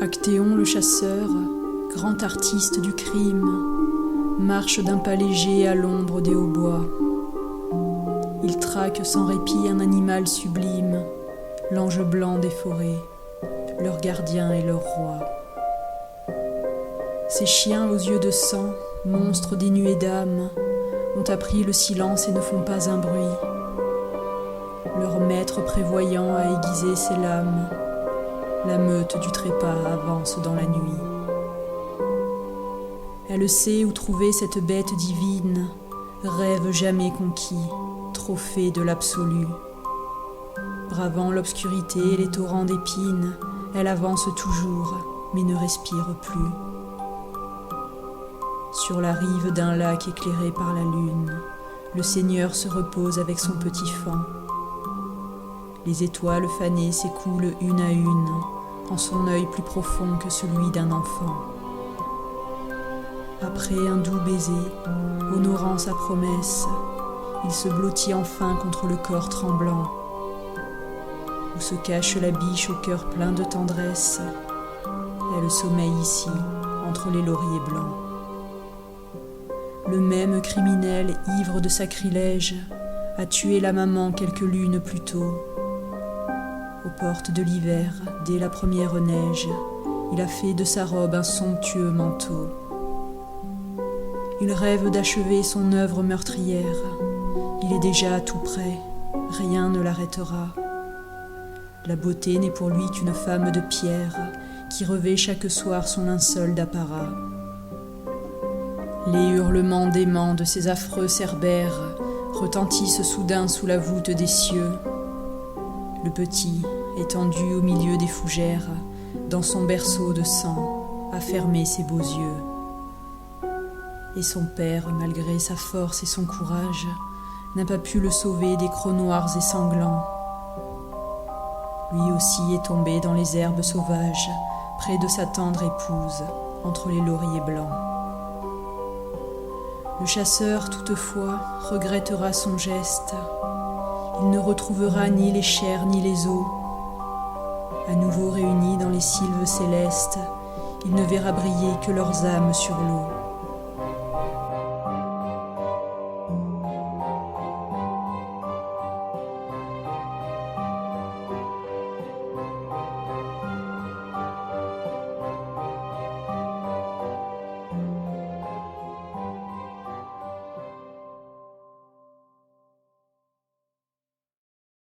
Actéon le chasseur, grand artiste du crime, marche d'un pas léger à l'ombre des hautbois. Il traque sans répit un animal sublime, l'ange blanc des forêts, leur gardien et leur roi. Ces chiens aux yeux de sang, monstres dénués d'âme, ont appris le silence et ne font pas un bruit. Leur maître prévoyant a aiguisé ses lames. La meute du trépas avance dans la nuit. Elle sait où trouver cette bête divine, rêve jamais conquis, trophée de l'absolu. Bravant l'obscurité et les torrents d'épines, elle avance toujours, mais ne respire plus. Sur la rive d'un lac éclairé par la lune, le Seigneur se repose avec son petit faon. Les étoiles fanées s'écoulent une à une, en son œil plus profond que celui d'un enfant. Après un doux baiser, honorant sa promesse, il se blottit enfin contre le corps tremblant, où se cache la biche au cœur plein de tendresse. Elle sommeille ici, entre les lauriers blancs. Le même criminel, ivre de sacrilège, a tué la maman quelques lunes plus tôt. Aux portes de l'hiver, dès la première neige, il a fait de sa robe un somptueux manteau. Il rêve d'achever son œuvre meurtrière. Il est déjà tout près, rien ne l'arrêtera. La beauté n'est pour lui qu'une femme de pierre qui revêt chaque soir son linceul d'apparat. Les hurlements déments de ces affreux cerbères retentissent soudain sous la voûte des cieux. Le petit, étendu au milieu des fougères, dans son berceau de sang, a fermé ses beaux yeux. Et son père, malgré sa force et son courage, n'a pas pu le sauver des crocs noirs et sanglants. Lui aussi est tombé dans les herbes sauvages, près de sa tendre épouse, entre les lauriers blancs. Le chasseur, toutefois, regrettera son geste. Il ne retrouvera ni les chairs ni les os. À nouveau réunis dans les sylves célestes, il ne verra briller que leurs âmes sur l'eau.